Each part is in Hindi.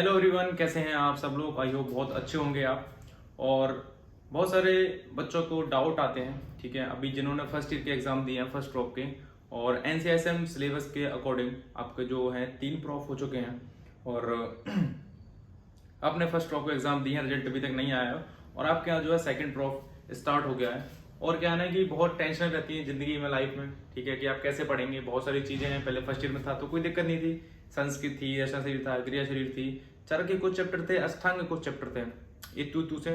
हेलो एवरीवन, कैसे हैं आप सब लोग। आई होप बहुत अच्छे होंगे आप। और बहुत सारे बच्चों को डाउट आते हैं, ठीक है। अभी जिन्होंने फर्स्ट ईयर के एग्जाम दिए हैं फर्स्ट क्रॉप के, और एनसीएसएम सिलेबस के अकॉर्डिंग आपके जो हैं 3 प्रॉफ हो चुके हैं, और आपने फर्स्ट क्रॉप के एग्जाम दिए हैं, रिजल्ट अभी तक नहीं आया, और आपके यहाँ जो है सेकंड प्रॉफ स्टार्ट हो गया है। और क्या है ना कि बहुत टेंशन रहती है जिंदगी में, लाइफ में, ठीक है, कि आप कैसे पढ़ेंगे। बहुत सारी चीजें हैं, पहले फर्स्ट ईयर में था तो कोई दिक्कत नहीं थी, संस्कृत थी, रचना शरीर था, क्रिया शरीर थी, चरक के कुछ चैप्टर थे, अष्टांग के कुछ चैप्टर थे, ये तू से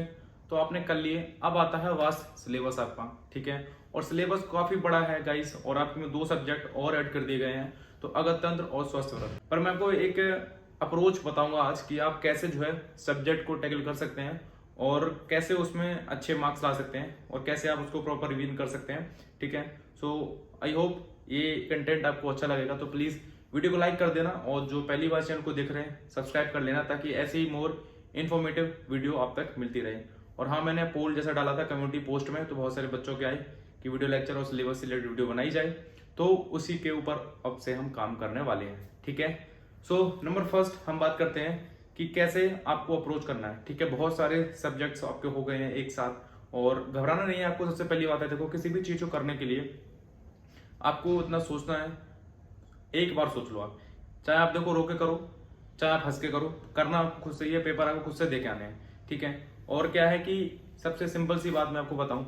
तो आपने कर लिए। अब आता है वास्ट सिलेबस आपका, ठीक है। और सिलेबस काफी बड़ा है गाइस, और आपके में 2 सब्जेक्ट और ऐड कर दिए गए हैं, तो अगत तंत्र और स्वस्थ व्रत। पर मैं आपको एक अप्रोच बताऊंगा आज कि आप कैसे जो है सब्जेक्ट को टैकल कर सकते हैं, और कैसे उसमें अच्छे मार्क्स ला सकते हैं, और कैसे आप उसको प्रॉपर रिवीजन कर सकते हैं, ठीक है। सो आई होप ये कंटेंट आपको अच्छा लगेगा, तो प्लीज वीडियो को लाइक कर देना, और जो पहली बार चैनल को देख रहे हैं सब्सक्राइब कर लेना, ताकि ऐसे ही मोर इन्फॉर्मेटिव वीडियो आप तक मिलती रहे। और हाँ, मैंने पोल जैसा डाला था कम्युनिटी पोस्ट में, तो बहुत सारे बच्चों के आए कि वीडियो लेक्चर और सिलेबस से रिलेटेड वीडियो बनाई जाए, तो उसी के ऊपर अब से हम काम करने वाले हैं, ठीक है। सो नंबर फर्स्ट हम बात करते हैं कि कैसे आपको अप्रोच करना है, ठीक है। बहुत सारे सब्जेक्ट्स आपके हो गए हैं एक साथ, और घबराना नहीं है आपको। सबसे पहली बात है, देखो, किसी भी चीज को करने के लिए आपको इतना सोचना है, एक बार सोच लो आप। चाहे आप देखो रो के करो, चाहे आप हंस के करो, करना आपको खुद से ही है, पेपर आपको खुद से दे के आने हैं, ठीक है। और क्या है कि सबसे सिंपल सी बात मैं आपको बताऊं,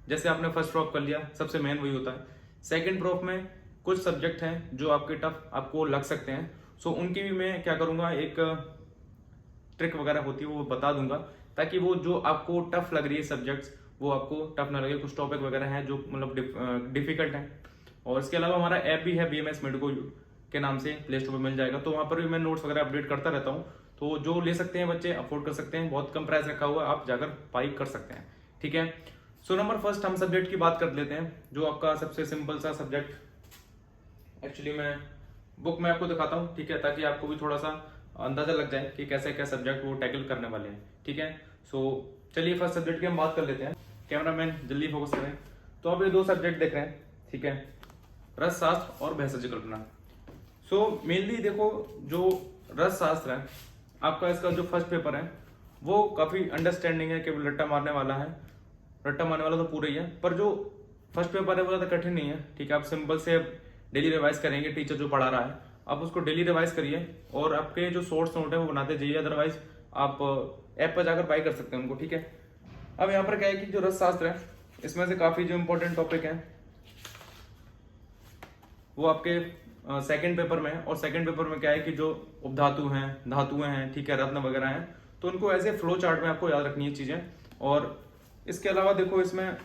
जैसे आपने फर्स्ट प्रॉफ कर लिया, सबसे मेन वही होता है। सेकंड प्रॉफ में कुछ सब्जेक्ट हैं जो आपके टफ आपको लग सकते हैं, सो उनकी भी मैं क्या करूंगा, एक ट्रिक वगैरह होती है वो बता दूंगा, ताकि वो जो आपको टफ लग रही है सब्जेक्ट्स, वो आपको टफ ना लगे। कुछ टॉपिक वगैरह हैं जो मतलब डिफिकल्ट हैं। और इसके अलावा हमारा ऐप भी है BMS मेडिको के नाम से, प्ले स्टोर पर मिल जाएगा, तो वहां पर भी मैं नोट्स वगैरह अपडेट करता रहता हूँ। तो जो ले सकते हैं बच्चे, अफोर्ड कर सकते हैं, बहुत कम प्राइस रखा हुआ है, आप जाकर बाई कर सकते हैं, ठीक है। सो नंबर फर्स्ट हम सब्जेक्ट की बात कर लेते हैं, जो आपका सबसे सिंपल सा सब्जेक्ट। एक्चुअली मैं बुक में आपको दिखाता हूँ, ठीक है, ताकि आपको भी थोड़ा सा अंदाजा लग जाए कि कैसे क्या सब्जेक्ट वो टैकल करने वाले हैं, ठीक है। सो चलिए फर्स्ट सब्जेक्ट की हम बात कर लेते हैं। कैमरामैन जल्दी फोकस करें। तो अब ये 2 सब्जेक्ट देख रहे हैं, ठीक है, रस शास्त्र और भेषज कल्पना। सो मेनली देखो, जो रस शास्त्र है आपका, इसका जो फर्स्ट पेपर है वो काफी अंडरस्टैंडिंग है, केवल रट्टा मारने वाला है। रट्टा मारने वाला तो पूरा ही है, पर जो फर्स्ट पेपर है वो ज्यादा कठिन नहीं है, ठीक है। आप सिंपल से डेली रिवाइज करेंगे, टीचर जो पढ़ा रहा है आप उसको डेली रिवाइज करिए, और आपके जो सोर्स नोट है वो बनाते जाइए। अदरवाइज आप ऐप पर जाकर बाई कर सकते हैं उनको, ठीक है। अब यहाँ पर क्या है कि जो रस शास्त्र है, इसमें से काफी जो इंपॉर्टेंट टॉपिक है वो आपके सेकंड पेपर में है। और सेकंड पेपर में क्या है कि जो उपधातु हैं, धातुएं हैं, ठीक है, रत्न वगैरह हैं, तो उनको ऐसे फ्लो चार्ट में आपको याद रखनी है चीजें। और इसके अलावा देखो, इसमें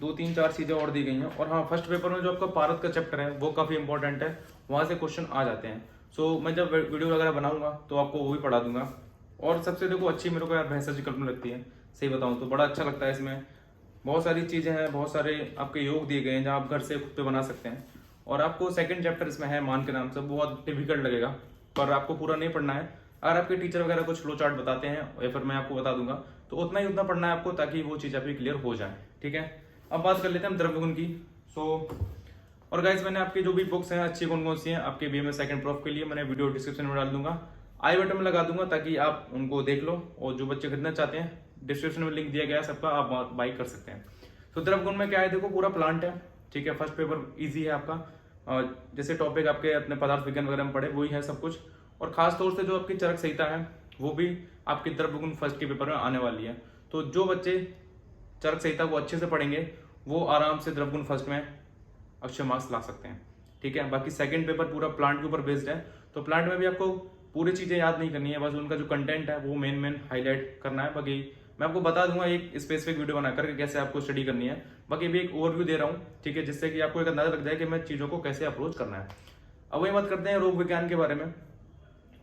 2 3 4 चीजें और दी गई हैं। और हाँ, फर्स्ट पेपर में जो आपका पारद का चैप्टर है वो काफी इंपॉर्टेंट है, वहां से क्वेश्चन आ जाते हैं। सो मैं जब वीडियो वगैरह बनाऊंगा तो आपको वो भी पढ़ा दूंगा। और सबसे देखो अच्छी मेरे को यार भेषज कल्पना लगती है, सही बताऊं तो बड़ा अच्छा लगता है। इसमें बहुत सारी चीजें हैं, बहुत सारे आपके योग दिए गए हैं जहाँ आप घर से खुद पे बना सकते हैं। और आपको सेकंड चैप्टर इसमें है मान के नाम से, बहुत डिफिकल्ट लगेगा, पर आपको पूरा नहीं पढ़ना है। अगर आपके टीचर वगैरह कुछ फ्लो चार्ट बताते हैं या फिर मैं आपको बता दूंगा, तो उतना ही उतना पढ़ना है आपको, ताकि वो चीज आपकी क्लियर हो जाए, ठीक है। अब बात कर लेते हैं हम द्रव्य गुण की। सो और गाइस, मैंने आपकी जो भी बुक्स हैं अच्छी कौन कौन सी हैं आपके BMS सेकंड प्रॉफ के लिए, मैंने वीडियो डिस्क्रिप्शन में डाल दूंगा, आई बटन में लगा दूंगा, ताकि आप उनको देख लो। और जो बच्चे खरीदना चाहते हैं, डिस्क्रिप्शन में लिंक दिया गया है सबका, आप बाई कर सकते हैं। तो द्रव्य गुण में क्या है, देखो पूरा प्लांट है, ठीक है। फर्स्ट पेपर इजी है आपका, जैसे टॉपिक आपके अपने पदार्थ विज्ञान वगैरह में पढ़े वही है सब कुछ। और खास तौर से जो आपकी चरक संहिता है वो भी आपके द्रव्य गुण फर्स्ट के पेपर में आने वाली है। तो जो बच्चे चरक संहिता को अच्छे से पढ़ेंगे वो आराम से द्रव्य गुण फर्स्ट में अच्छे मार्क्स ला सकते हैं, ठीक है। बाकी सेकंड पेपर पूरा प्लांट के ऊपर बेस्ड है, तो प्लांट में भी आपको पूरी चीजें याद नहीं करनी है, बस उनका जो कंटेंट है वो मेन हाईलाइट करना है। बाकी मैं आपको बता दूंगा एक स्पेसिफिक वीडियो बनाकर के कैसे आपको स्टडी करनी है। बाकी भी एक ओवरव्यू दे रहा हूँ, ठीक है, जिससे कि आपको एक अंदाजा लग जाए कि मैं चीजों को कैसे अप्रोच करना है। अब वही बात करते हैं रोग विज्ञान के बारे में।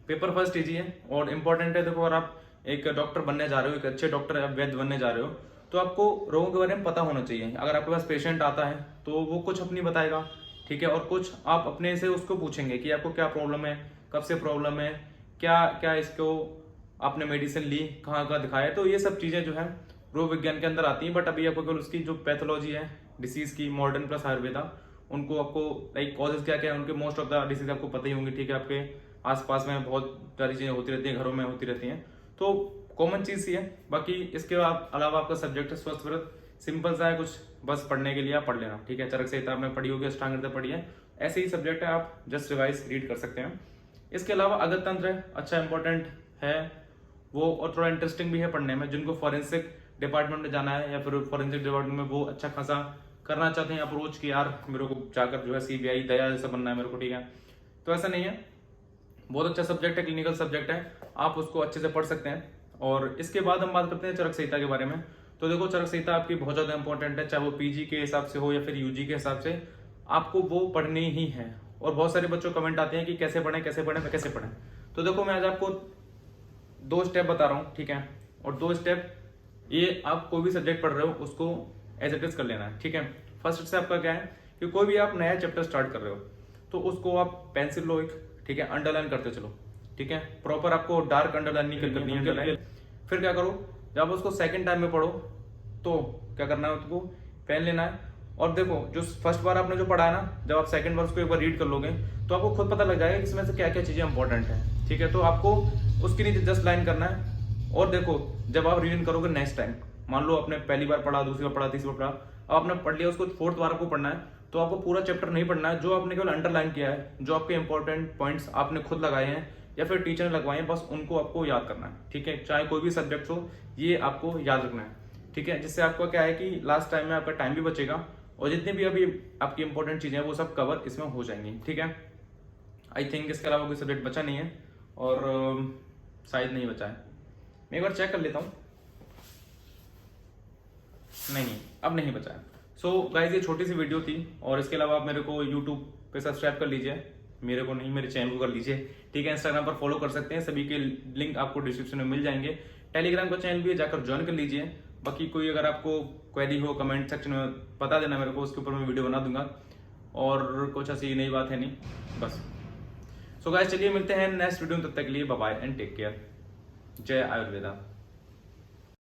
पेपर फर्स्ट इजी है और इंपॉर्टेंट है। देखो, अगर आप एक डॉक्टर बनने जा रहे हो, एक अच्छे डॉक्टर या वैद्य बनने जा रहे हो, तो आपको रोगों के बारे में पता होना चाहिए। अगर आपके पास पेशेंट आता है तो वो कुछ अपनी बताएगा, ठीक है, और कुछ आप अपने से उसको पूछेंगे कि आपको क्या प्रॉब्लम है, कब से प्रॉब्लम है, क्या क्या इसको आपने मेडिसिन ली, कहाँ कहाँ दिखाया। तो ये सब चीजें जो है रोग विज्ञान के अंदर आती हैं। बट अभी आपको केवल उसकी जो पैथोलॉजी है डिसीज की, मॉडर्न प्लस आयुर्वेदा, उनको आपको लाइक कॉजेज क्या क्या है उनके, मोस्ट ऑफ द डिसीज आपको पता ही होंगे, ठीक है। आपके आसपास में बहुत सारी चीज़ें होती रहती हैं, घरों में होती रहती हैं, तो कॉमन चीज़ ही है। बाकी इसके अलावा आपका सब्जेक्ट है स्वस्थ व्रत, सिंपल सा है, कुछ बस पढ़ने के लिए आप पढ़ लेना, ठीक है। चरक संहिता आपने पढ़ी होगी, अष्टांग हृदय पढ़ी है, ऐसे ही सब्जेक्ट है, आप जस्ट रिवाइज रीड कर सकते हैं। इसके अलावा अगत तंत्र है, अच्छा इंपॉर्टेंट है वो, और थोड़ा इंटरेस्टिंग भी है पढ़ने में। जिनको फॉरेंसिक डिपार्टमेंट में जाना है या फिर फॉरेंसिक डिपार्टमेंट में वो अच्छा खासा करना चाहते हैं अप्रोच कि यार मेरे को जाकर जो है CBI दया जैसा बनना है मेरे को, ठीक है, तो ऐसा नहीं है। बहुत अच्छा सब्जेक्ट है, क्लिनिकल सब्जेक्ट है, आप उसको अच्छे से पढ़ सकते हैं। और इसके बाद हम बात करते हैं चरक संहिता के बारे में। तो देखो चरक संहिता आपकी बहुत ज़्यादा इंपॉर्टेंट है, चाहे वो PG के हिसाब से हो या फिर UG के हिसाब से, आपको वो पढ़नी ही है। और बहुत सारे बच्चों कमेंट आते हैं कि कैसे पढ़ें कैसे पढ़ें कैसे पढ़ें। तो देखो मैं आज आपको 2 स्टेप बता रहा हूँ, ठीक है, और 2 स्टेप ये आप कोई भी सब्जेक्ट पढ़ रहे हो उसको एज इट इज कर लेना है, ठीक है। फर्स्ट से आपका क्या है कि कोई भी आप नया चैप्टर स्टार्ट कर रहे हो तो उसको आप पेंसिल लो एक, ठीक है, अंडरलाइन करते चलो, ठीक है, प्रॉपर आपको डार्क अंडरलाइन नहीं करनी है। फिर क्या करो, जब उसको सेकंड टाइम में पढ़ो तो क्या करना है, उसको पेन लेना है, और देखो जो फर्स्ट बार आपने जो पढ़ा है ना, जब आप सेकंड बार उसको एक बार रीड कर लोगे तो आपको खुद पता लग जाएगा कि इसमें से क्या क्या चीजें इंपॉर्टेंट है, ठीक है। तो आपको उसके नीचे जस्ट लाइन करना है, और देखो जब आप रीडिंग करोगे नेक्स्ट टाइम, मान लो आपने पहली बार पढ़ा, दूसरी बार पढ़ा, तीसरी बार पढ़ा, अब आपने पढ़ लिया, उसको 4th बार आपको पढ़ना है, तो आपको पूरा चैप्टर नहीं पढ़ना है। जो आपने केवल अंडरलाइन किया है, जो आपके इंपॉर्टेंट पॉइंट्स आपने खुद लगाए हैं या फिर टीचर ने लगवाए हैं, बस उनको आपको याद करना है, ठीक है। चाहे कोई भी सब्जेक्ट हो, ये आपको याद रखना है, ठीक है। जिससे आपका क्या है कि लास्ट टाइम में आपका टाइम भी बचेगा और जितनी भी अभी आपकी इंपॉर्टेंट चीजें हैं वो सब कवर इसमें हो जाएंगी, ठीक है। आई थिंक इसके अलावा कोई सब्जेक्ट बचा नहीं है, और शायद नहीं बचा है, मैं एक बार चेक कर लेता हूँ। नहीं, अब नहीं बचा है। सो गाइज ये छोटी सी वीडियो थी, और इसके अलावा आप मेरे को यूट्यूब पे सब्सक्राइब कर लीजिए, मेरे को नहीं, मेरे चैनल को कर लीजिए, ठीक है। इंस्टाग्राम पर फॉलो कर सकते हैं, सभी के लिंक आपको डिस्क्रिप्शन में मिल जाएंगे। टेलीग्राम का चैनल भी है, जाकर ज्वाइन कर लीजिए। बाकी कोई अगर आपको क्वेरी हो कमेंट सेक्शन में बता देना मेरे को, उसके ऊपर मैं वीडियो बना दूंगा। और कुछ ऐसी नई बात है नहीं, बस। सो गाइस चलिए मिलते हैं नेक्स्ट वीडियो में, तब तक के लिए bye bye and take care. जय आयुर्वेदा।